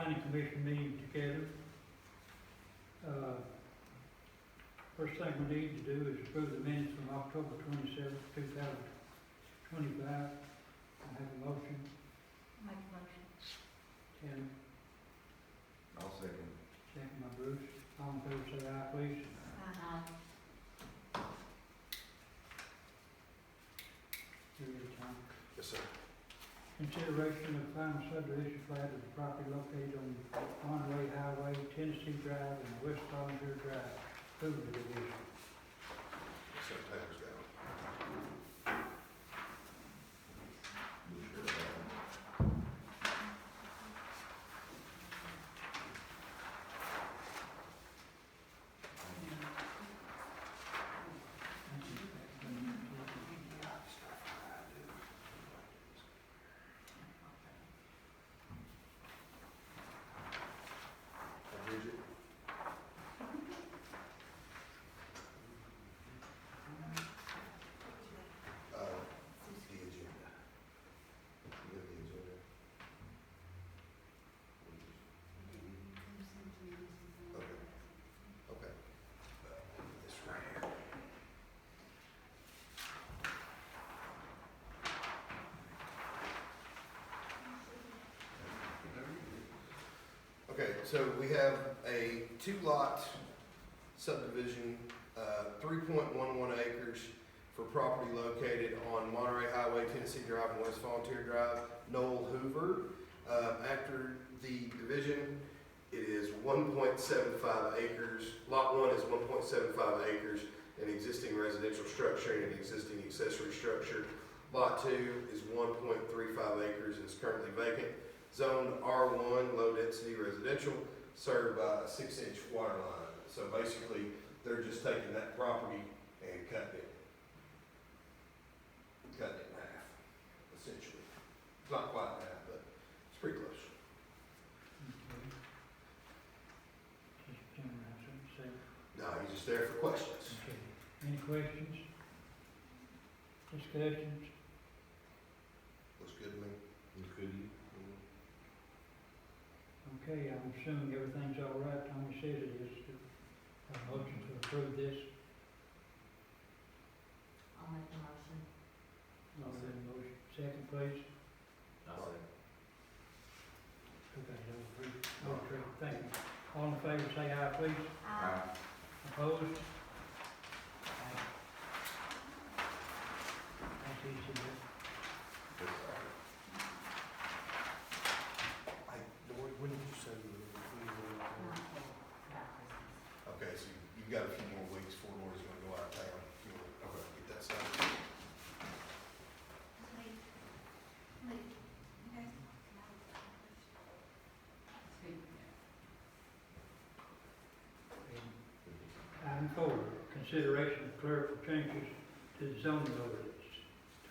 Planning Commission meeting together. First thing we need to do is approve the minutes from October 27th, 2025. I have a motion. Make a motion. Tim, I'll second. second by Bruce. All in favor, say aye, please. Aye. Give me the time. Yes, sir. Consideration of final subdivision plat of the property located on Monterey Highway, Tennessee Drive, and West Volunteer Drive, Hoover Division. Set papers down. Bridget? The agenda. You got the agenda? Okay. Okay. This right here. Okay, so we have a two-lot subdivision, 3.11 acres for property located on Monterey Highway, Tennessee Drive, and West Volunteer Drive, Noel Hoover. After the division, it is 1.75 acres. Lot 1 is 1.75 acres, an existing residential structure and an existing accessory structure. Lot 2 is 1.35 acres and is currently vacant. Zone R1, low density residential, served by a 6-inch water line. So basically, they're just taking that property and cutting it in half, essentially. It's not quite in half, but it's pretty close. Okay. Just Tim has something to say. No, he's just there for questions. Okay. Any questions? Discussions? Looks good to me. Looks good to you? Okay, I'm assuming everything's all right. Tommy said it is. A motion to approve this. I'll make a motion. Motion. Second, please. I'll second. Okay, that was brief. Okay, thank you. All in favor, say aye, please. Aye. Opposed? Aye. That's easy, yeah. When did you say you were going to? Okay, so you've got a few more weeks before Lori's gonna go out of town. You wanna, okay, get that started. Item 4, consideration of clerical changes to the zoning ordinance.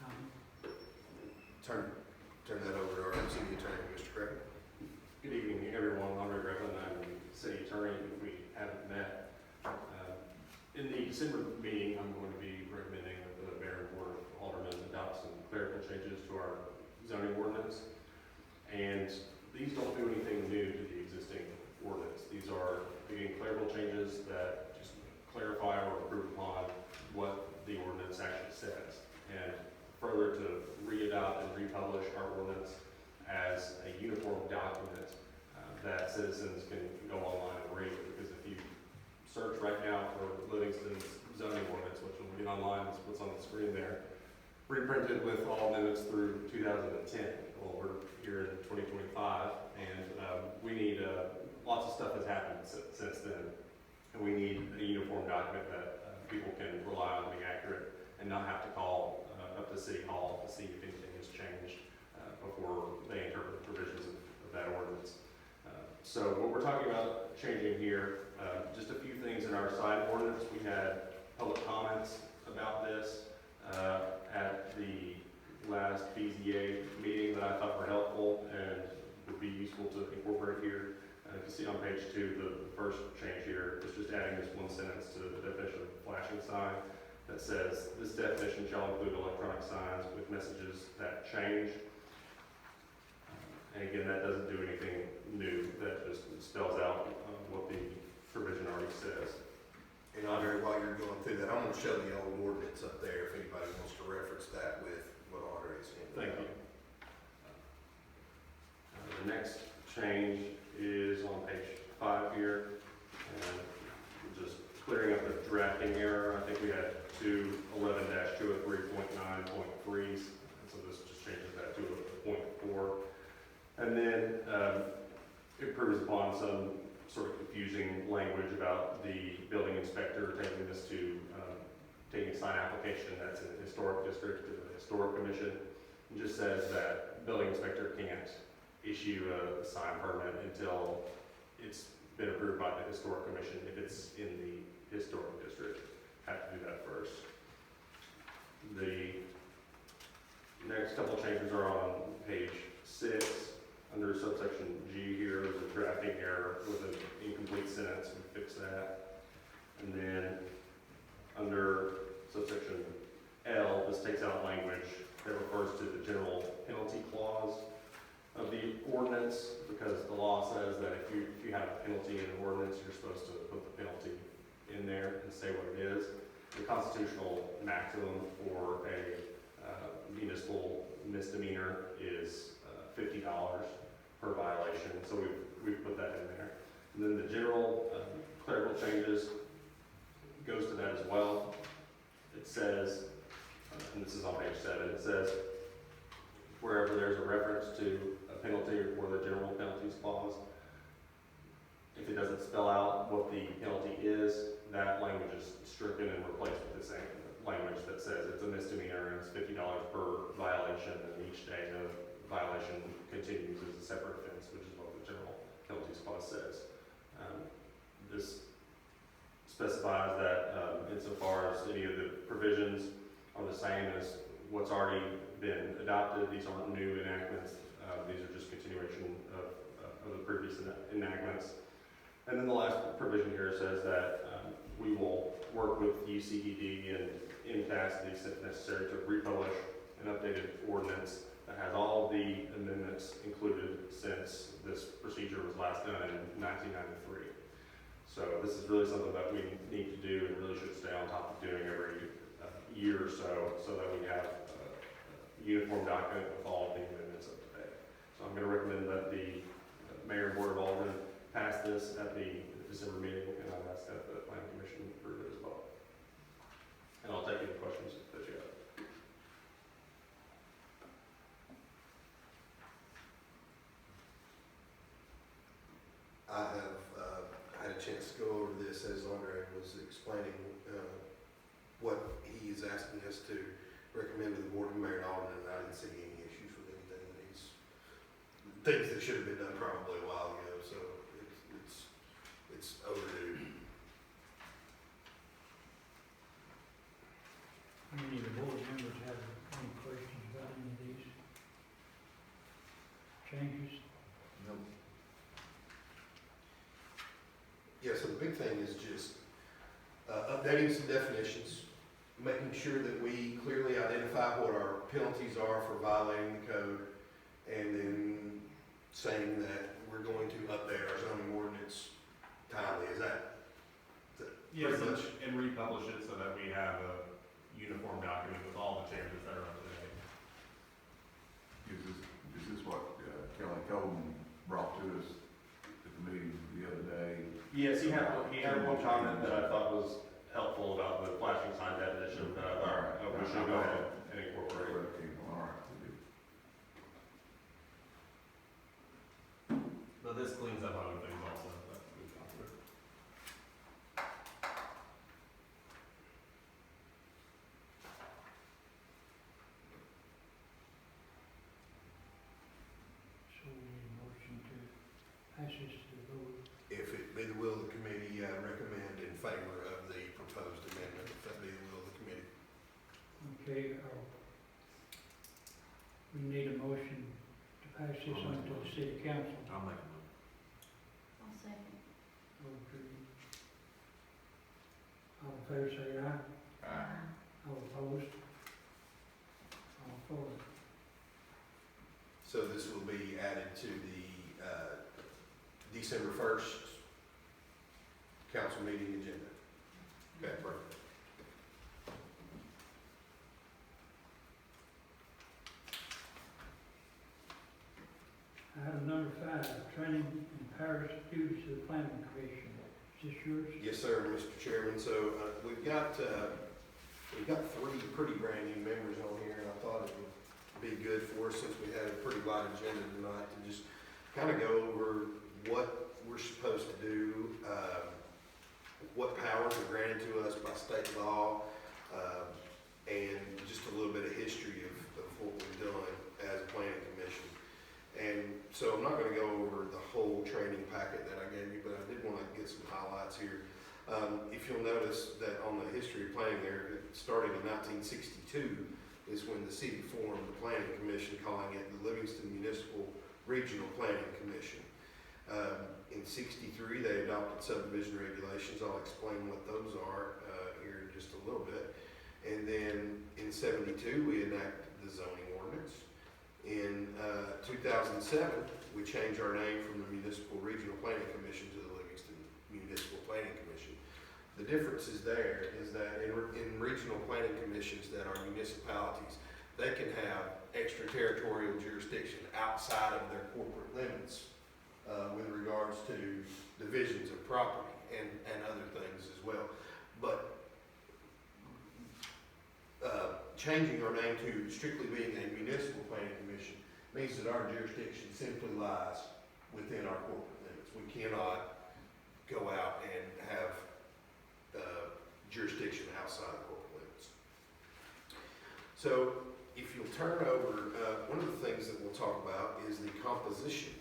Tommy? Turn that over to our city attorney, Mr. Greco. Good evening, everyone. I'm Rick Griffin. I'm the city attorney. If we haven't met, in the December meeting, I'm going to be recommending that the mayor and board of aldermen adopt some clerical changes to our zoning ordinance. And these don't do anything new to the existing ordinance. These are, again, clerical changes that just clarify or improve upon what the ordinance actually says. And further to re-adopt and republish our ordinance as a uniform document that citizens can go online and read. Because if you search right now for Livingston's zoning ordinance, which will get online, is what's on the screen there, reprinted with all amendments through 2010. Well, we're here in 2025, and we need, lots of stuff has happened since then, and we need a uniform document that people can rely on to be accurate and not have to call up to City Hall to see if anything has changed before they interpret the provisions of that ordinance. So what we're talking about changing here, just a few things in our sign ordinance. We had public comments about this at the last BZA meeting that I thought were helpful and would be useful to incorporate here. You can see on page 2, the first change here is just adding this one sentence to the definition of flashing sign that says, this definition shall include electronic signs with messages that change. And again, that doesn't do anything new, that just spells out what the provision already says. And Andre, while you're going through that, I'm gonna show the old ordinance up there if anybody wants to reference that with what Andre is saying. Thank you. The next change is on page 5 here, and just clearing up the drafting error. I think we had 211-203.9.3, so this just changes that to a .4. And then it improves upon some sort of confusing language about the building inspector taking this to, taking a sign application that's in the historic district to the historic commission. It just says that building inspector can't issue a sign permit until it's been approved by the historic commission. If it's in the historic district, have to do that first. The next couple changes are on page 6. Under subsection G here is a drafting error with an incomplete sentence. We fix that. And then under subsection L, this takes out language that refers to the general penalty clause of the ordinance, because the law says that if you have a penalty in an ordinance, you're supposed to put the penalty in there and say what it is. The constitutional maximum for a municipal misdemeanor is $50 per violation, so we've put that in there. And then the general clerical changes goes to that as well. It says, and this is on page 7, it says, wherever there's a reference to a penalty or the general penalties clause, if it doesn't spell out what the penalty is, that language is stricken and replaced with the same language that says it's a misdemeanor and it's $50 per violation, and each day the violation continues as a separate offense, which is what the general penalties clause says. This specifies that insofar as any of the provisions are the same as what's already been adopted, these aren't new enactments, these are just continuation of the previous enactments. And then the last provision here says that we will work with UCED and MCAS to the extent necessary to republish an updated ordinance that has all the amendments included since this procedure was last done in 1993. So this is really something that we need to do and really should stay on top of doing every year or so, so that we have a uniform document with all of the amendments up to date. So I'm going to recommend that the Mayor and Board of Aldermen pass this at the December meeting, and I'll ask that the Planning Commission approve it as well. And I'll take any questions that you have. I have had a chance to go over this as Andre was explaining what he is asking us to recommend to the Board of Mayor and Alderman, and I didn't see any issues with anything that he's, things that should have been done probably a while ago, so it's overdue. Any of the board members have any questions about any of these changes? Nope. Yeah, so the big thing is just updating some definitions, making sure that we clearly identify what our penalties are for violating the code, and then saying that we're going to update our zoning ordinance timely. Is that Yes, pretty much? and republish it so that we have a uniform document with all the changes that are up to date. Is this what Kelly Coleman brought to us at the meeting the other day? Yes, he had one comment that I thought was helpful about the flashing sign definition that I thought we should go ahead and incorporate. All right. But this cleans up other things also that we've gone through. So we need a motion to pass this to the board. If it be the will of the committee, recommend in favor of the proposed amendment, if that be the will of the committee. Okay, we need a motion to pass this on to the city council. I'll make a motion. I'll second. Okay. All in favor say aye. All opposed? All for it. So this will be added to the December 1st council meeting agenda. Okay, perfect. Item number 5, training and powers duties to the planning commission. Is this yours? Yes, sir, Mr. Chairman. So we've got 3 pretty brand new members on here, and I thought it would be good for us, since we had a pretty light agenda tonight, to just kind of go over what we're supposed to do, what powers are granted to us by state law, and just a little bit of history of what we've done as a planning commission. And so I'm not going to go over the whole training packet that I gave you, but I did want to get some highlights here. If you'll notice that on the history of planning there, starting in 1962 is when the city formed the Planning Commission, calling it the Livingston Municipal Regional Planning Commission. In 63, they adopted subdivision regulations. I'll explain what those are here in just a little bit. And then in 72, we enacted the zoning ordinance. In 2007, we changed our name from the Municipal Regional Planning Commission to the Livingston Municipal Planning Commission. The difference is there is that in regional planning commissions that are municipalities, they can have extraterritorial jurisdiction outside of their corporate limits with regards to divisions of property and other things as well. But changing our name to strictly being a municipal planning commission means that our jurisdiction simply lies within our corporate limits. We cannot go out and have jurisdiction outside of corporate limits. So if you'll turn over, one of the things that we'll talk about is the composition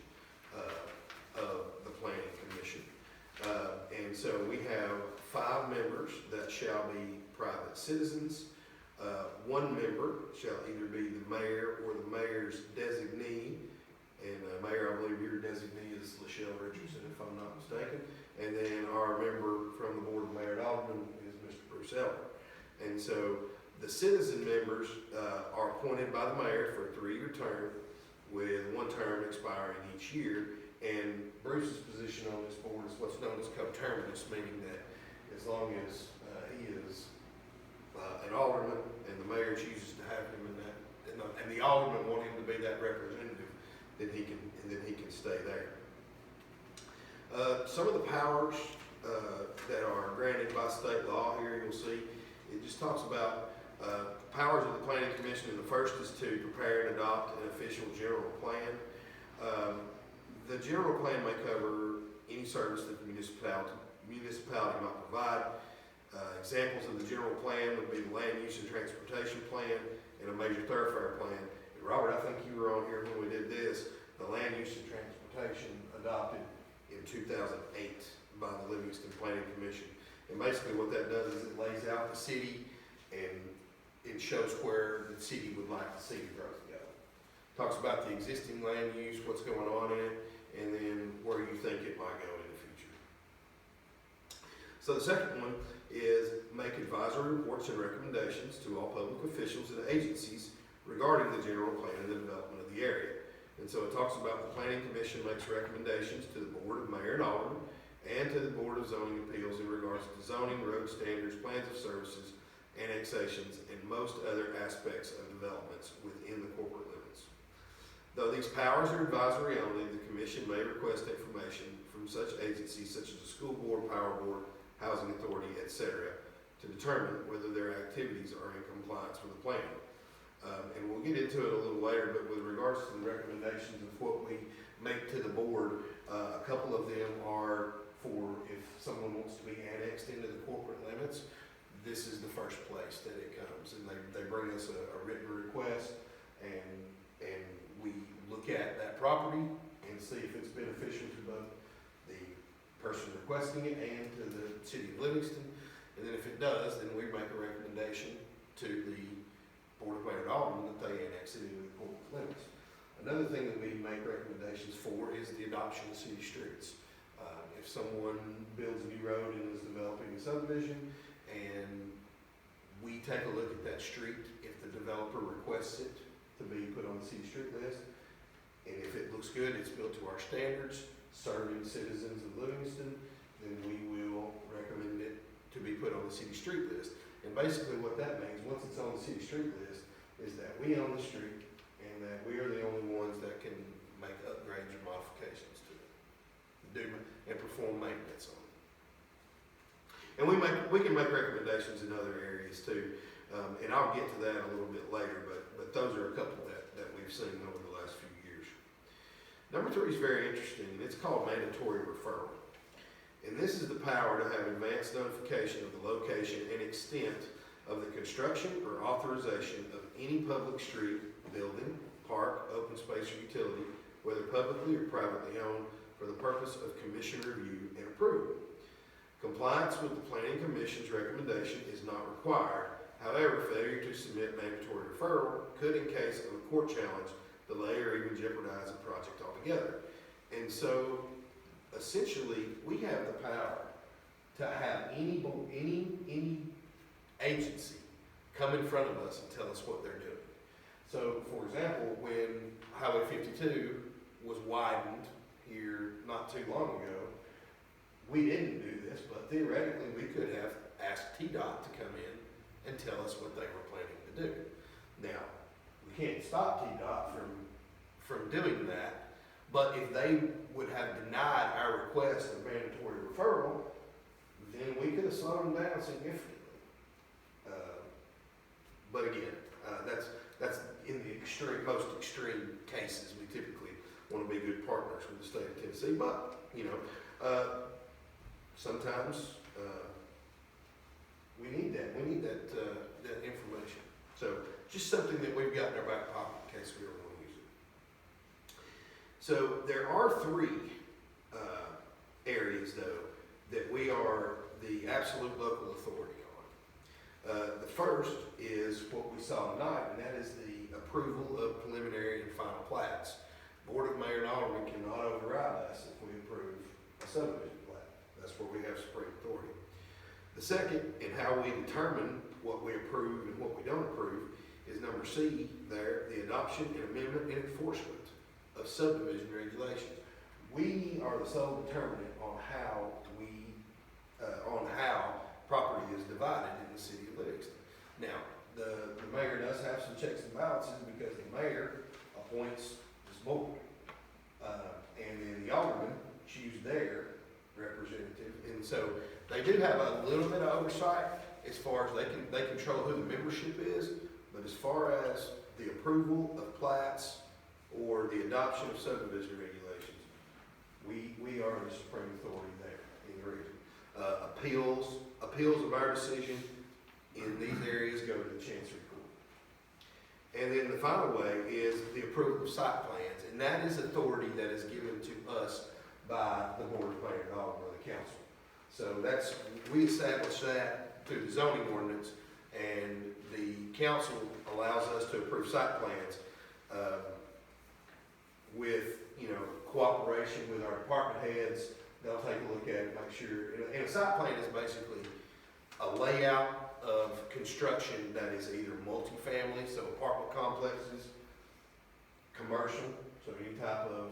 of the planning commission. And so we have 5 members that shall be private citizens. 1 member shall either be the mayor or the mayor's designee. And mayor, I believe your designee is Lachelle Richardson, if I'm not mistaken. And then our member from the Board of Mayor and Aldermen is Mr. Bruce Elder. And so the citizen members are appointed by the mayor for a 3-year term, with 1 term expiring each year. And Bruce's position on this board is what's known as coterminous, meaning that as long as he is an alderman and the mayor chooses to have him in that, and the alderman want him to be that representative, then he can stay there. Some of the powers that are granted by state law here, you'll see, it just talks about powers of the Planning Commission, and the first is to prepare and adopt an official general plan. The general plan may cover any service that the municipality might provide. Examples of the general plan would be the land use and transportation plan and a major thoroughfare plan. And Robert, I think you were on here when we did this. The land use and transportation adopted in 2008 by the Livingston Planning Commission. And basically what that does is it lays out the city and it shows where the city would like to see the growth go. Talks about the existing land use, what's going on in it, and then where you think it might go in the future. So the second one is make advisory reports and recommendations to all public officials and agencies regarding the general plan and the development of the area. And so it talks about the Planning Commission makes recommendations to the Board of Mayor and Aldermen and to the Board of Zoning Appeals in regards to zoning, road standards, plans of services, annexations, and most other aspects of developments within the corporate limits. Though these powers are advisory only, the Commission may request information from such agencies such as the school board, power board, housing authority, etc., to determine whether their activities are in compliance with the plan. And we'll get into it a little later, but with regards to the recommendations of what we make to the board, a couple of them are for if someone wants to be annexed into the corporate limits, this is the first place that it comes. And they bring us a written request, and we look at that property and see if it's beneficial to both the person requesting it and to the city of Livingston. And then if it does, then we make a recommendation to the Board of Mayor and Aldermen that they annex it into the corporate limits. Another thing that we make recommendations for is the adoption of city streets. If someone builds a new road and is developing a subdivision, and we take a look at that street, if the developer requests it to be put on the city street list, And if it looks good, it's built to our standards, serving citizens of Livingston, then we will recommend it to be put on the city street list. And basically what that means, once it's on the city street list, is that we own the street and that we are the only ones that can make upgrades or modifications to it, do and perform maintenance on it. And we can make recommendations in other areas too, and I'll get to that a little bit later, but those are a couple that we've seen over the last few years. Number 3 is very interesting, and it's called mandatory referral. And this is the power to have advanced notification of the location and extent of the construction or authorization of any public street, building, park, open space, or utility, whether publicly or privately owned, for the purpose of commission review and approval. Compliance with the Planning Commission's recommendation is not required. However, failure to submit mandatory referral could, in case of a court challenge, delay or even jeopardize a project altogether. And so, essentially, we have the power to have any agency come in front of us and tell us what they're doing. So, for example, when Highway 52 was widened here not too long ago, we didn't do this, but theoretically we could have asked TDOT to come in and tell us what they were planning to do. Now, we can't stop TDOT from doing that, but if they would have denied our request of mandatory referral, then we could have slowed them down significantly. But again, that's in the most extreme cases. We typically want to be good partners with the state of Tennessee, but sometimes we need that. We need that information. So just something that we've got in our back pocket in case we ever want to use it. So there are 3 areas, though, that we are the absolute local authority on. The first is what we saw tonight, and that is the approval of preliminary and final plats. Board of Mayor and Alderman cannot override us if we approve a subdivision plat. That's where we have supreme authority. The second, in how we determine what we approve and what we don't approve, is number C there, the adoption and amendment and enforcement of subdivision regulations. We are the sole determinant on how property is divided in the city of Livingston. Now, the mayor does have some checks and balances because the mayor appoints this board. And then the aldermen choose their representative. And so they do have a little bit of oversight as far as they control who the membership is, but as far as the approval of plats or the adoption of subdivision regulations, we are the supreme authority there in the region. Appeals of our decision in these areas go to the Chancery Court. And then the final way is the approval of site plans, and that is authority that is given to us by the Board of Mayor and Alderman of the Council. So we established that through the zoning ordinance, and the council allows us to approve site plans with cooperation with our department heads. They'll take a look at it, make sure. And a site plan is basically a layout of construction that is either multifamily, so apartment complexes, commercial, so any type of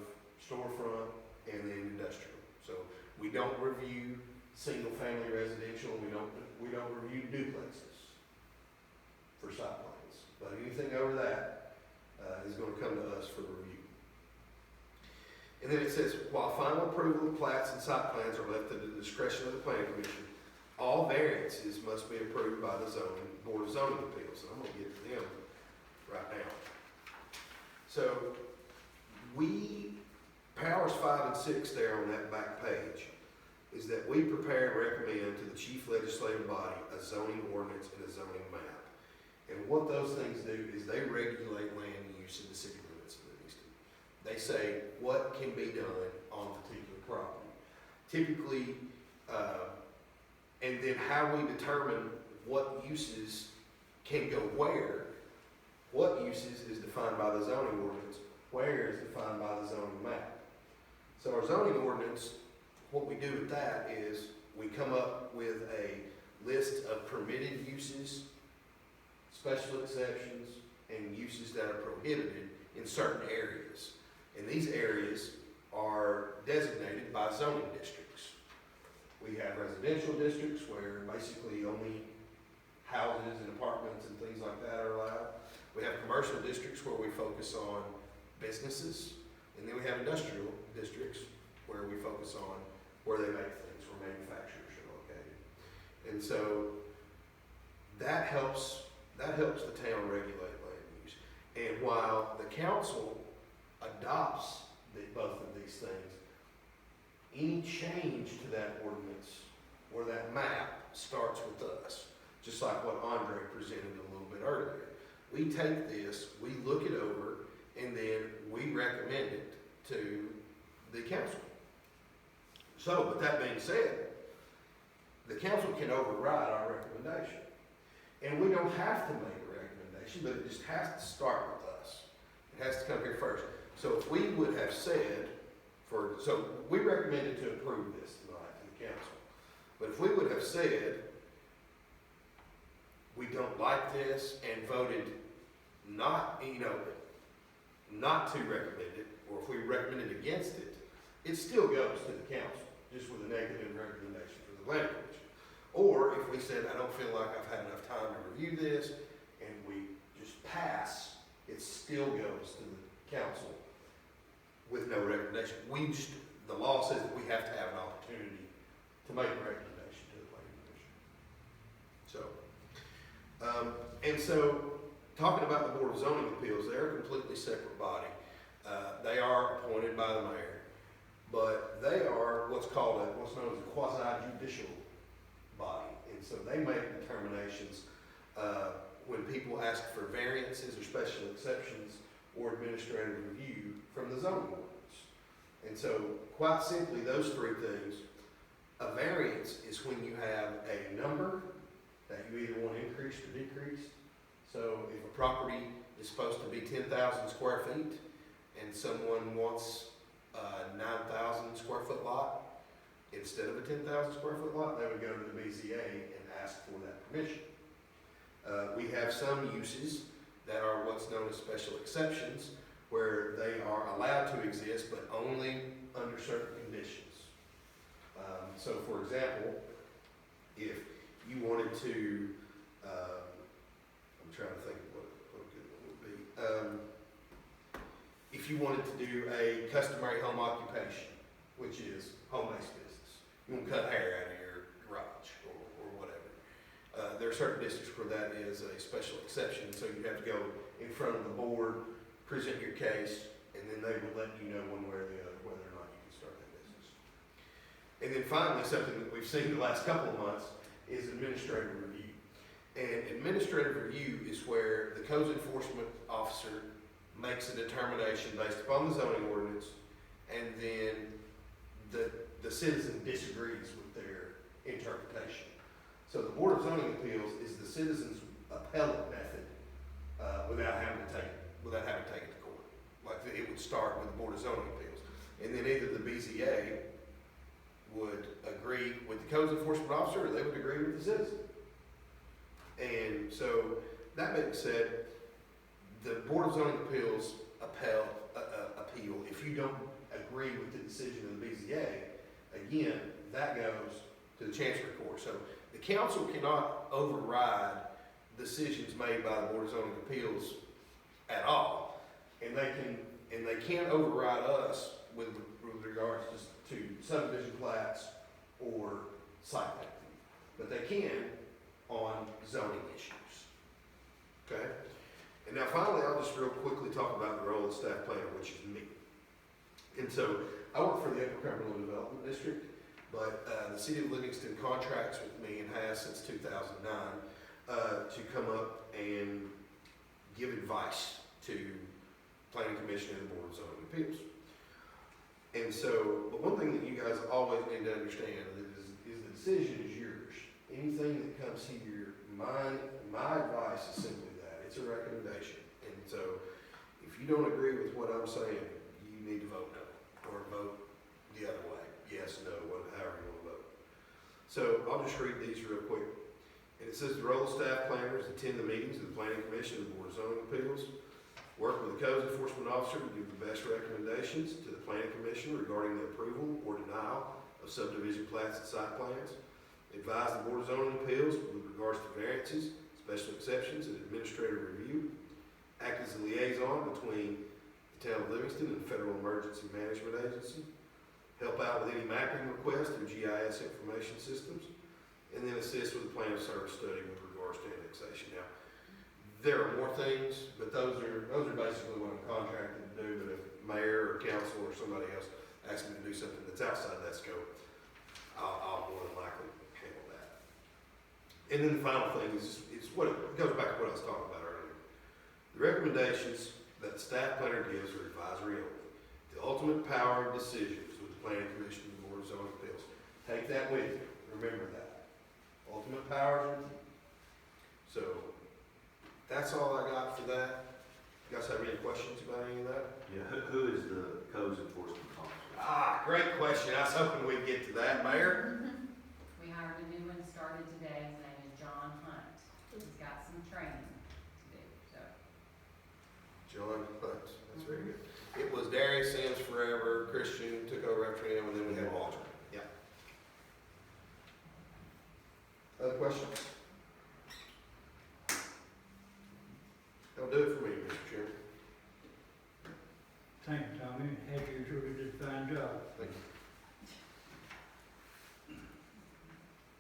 storefront, and then industrial. So we don't review single-family residential. We don't review duplexes for site plans. But anything over that is going to come to us for review. And then it says, while final approval of plats and site plans are left to the discretion of the Planning Commission, all variances must be approved by the Board of Zoning Appeals. And I'm going to get to them right now. So powers 5 and 6 there on that back page is that we prepare and recommend to the chief legislative body a zoning ordinance and a zoning map. And what those things do is they regulate land use in the city limits of Livingston. They say what can be done on a particular property. Typically, and then how we determine what uses can go where. What uses is defined by the zoning ordinance, where is defined by the zoning map. So our zoning ordinance, what we do with that is we come up with a list of permitted uses, special exceptions, and uses that are prohibited in certain areas. And these areas are designated by zoning districts. We have residential districts where basically only houses and apartments and things like that are allowed. We have commercial districts where we focus on businesses. And then we have industrial districts where we focus on where they make things, where manufacturers are located. And so that helps the town regulate land use. And while the council adopts both of these things, any change to that ordinance or that map starts with us, just like what Andre presented a little bit earlier. We take this, we look it over, and then we recommend it to the council. So, with that being said, the council can override our recommendation. And we don't have to make a recommendation, but it just has to start with us. It has to come here first. So if we would have said, so we recommended to approve this tonight to the council. But if we would have said, we don't like this and voted not to recommend it, or if we recommended against it, it still goes to the council, just with a negative recommendation for the planning commission. Or if we said, I don't feel like I've had enough time to review this, and we just pass, it still goes to the council with no recommendation. The law says that we have to have an opportunity to make a recommendation to the planning commission. So, talking about the Board of Zoning Appeals, they're a completely separate body. They are appointed by the mayor, but they are what's known as a quasi-judicial body. And so they make determinations when people ask for variances or special exceptions or administrative review from the zoning ordinance. And so, quite simply, those three things. A variance is when you have a number that you either want increased or decreased. So if a property is supposed to be 10,000 square feet and someone wants a 9,000 square foot lot, instead of a 10,000 square foot lot, they would go to the BZA and ask for that permission. We have some uses that are what's known as special exceptions, where they are allowed to exist, but only under certain conditions. So for example, if you wanted to, I'm trying to think of what a good one would be. If you wanted to do a customary home occupation, which is home-based business, you want to cut hair out of your garage or whatever. There are certain districts where that is a special exception, so you have to go in front of the board, present your case, and then they will let you know one way or the other whether or not you can start that business. And then finally, something that we've seen the last couple of months is administrative review. And administrative review is where the codes enforcement officer makes a determination based upon the zoning ordinance, and then the citizen disagrees with their interpretation. So the Board of Zoning Appeals is the citizen's appellate method without having to take it to court. Like it would start with the Board of Zoning Appeals. And then either the BZA would agree with the codes enforcement officer or they would agree with the citizen. And so that being said, the Board of Zoning Appeals appeal, if you don't agree with the decision of the BZA, again, that goes to the Chancery Court. So the council cannot override decisions made by the Board of Zoning Appeals at all. And they can't override us with regards to subdivision plats or site plan. But they can on zoning issues. Okay? And now finally, I'll just real quickly talk about the role of the staff planner, which is me. And so I work for the Upper Cumberland Development District, but the City of Livingston contracts with me and has since 2009 to come up and give advice to Planning Commission and the Board of Zoning Appeals. And so, but one thing that you guys always need to understand is the decision is yours. Anything that comes here, my advice is simply that. It's a recommendation. And so, if you don't agree with what I'm saying, you need to vote no. Or vote the other way. Yes, no, however you want to vote. So, I'll just read these real quick. And it says the role of staff planners attend the meetings of the Planning Commission and the Board of Zoning Appeals. Work with the codes enforcement officer to give the best recommendations to the planning commission regarding the approval or denial of subdivision plats and site plans. Advise the board of zoning appeals with regards to variances, special exceptions, and administrative review. Act as a liaison between the town of Livingston and the Federal Emergency Management Agency. Help out with any mapping requests through GIS information systems. And then assist with the plan of service study with regards to annexation. Now, there are more things, but those are basically what I'm contracted to do. But if mayor or council or somebody else asks me to do something that's outside that scope, I'll more than likely handle that. And then the final thing is what it goes back to what I was talking about earlier. The recommendations that the staff planner gives are advisory only. The ultimate power of decisions with the planning commission and the board of zoning appeals. Take that with you. Remember that. Ultimate power is with you. So that's all I got for that. You guys have any questions about any of that? Yeah, who is the codes enforcement officer? Great question. I was hoping we'd get to that, Mayor. We hired a new one, started today, his name is John Hunt. He's got some training to do, so. John Hunt, that's very good. It was Darius Sims forever, Christian took over after him, and then we had Walter. Yeah. Other questions? That'll do it for me, Mr. Chairman. Thank you, Tommy. As usual, you did a fine job. Thank you.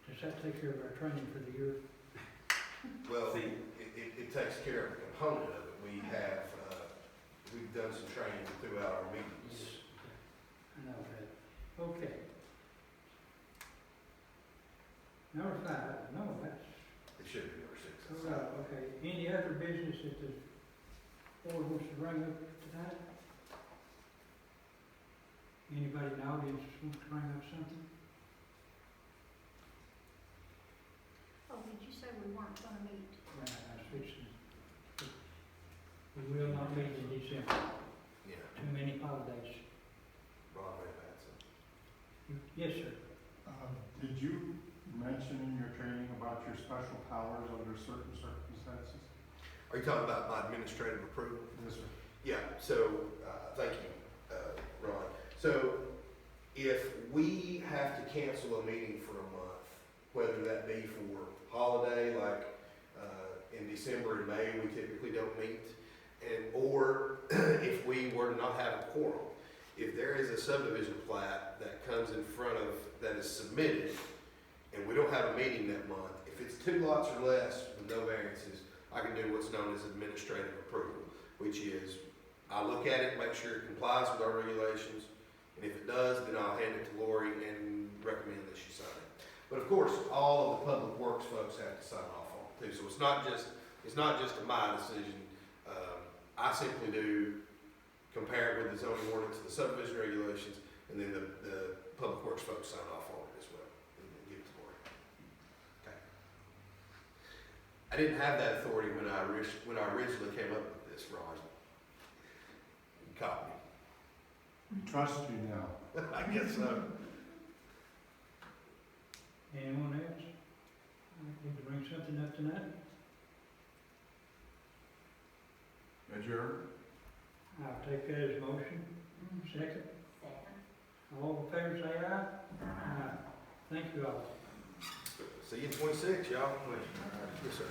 Does that take care of our training for the year? Well, it takes care of a component of it. We have, we've done some training throughout our meetings. I know that. Okay. Number 5, no, that's, It should be number 6. all right, okay. Any other business that the board wants to bring up tonight? Anybody in the audience wants to bring up something? Oh, did you say we weren't gonna meet? Right, I was fixing. We will not meet in December. Yeah, Too many holidays. Broadway, Batson. Yes, sir. Did you mention in your training about your special powers under certain circumstances? Are you talking about my administrative approval? Yes, sir. Yeah, so, thank you, Ron. So, if we have to cancel a meeting for a month, whether that be for holiday, like, in December and May, we typically don't meet, or if we were to not have a quorum, if there is a subdivision plat that comes in front of, that is submitted, and we don't have a meeting that month, if it's 2 lots or less with no variances, I can do what's known as administrative approval, which is, I look at it, make sure it complies with our regulations, and if it does, then I'll hand it to Lori and recommend that she sign it. But of course, all of the public works folks have to sign off on it too, so it's not just a my decision. I simply do compare it with the zoning ordinance, the subdivision regulations, and then the public works folks sign off on it as well, and give it to Lori. Okay. I didn't have that authority when I originally came up with this, Ron. You caught me. We trust you now. I guess so. Anyone else? Need to bring something up tonight? Adjourn? I'll take that as motion. Second. Second. All in favor, say aye. Aye. Thank you all. See you in 26, y'all. Yes, sir.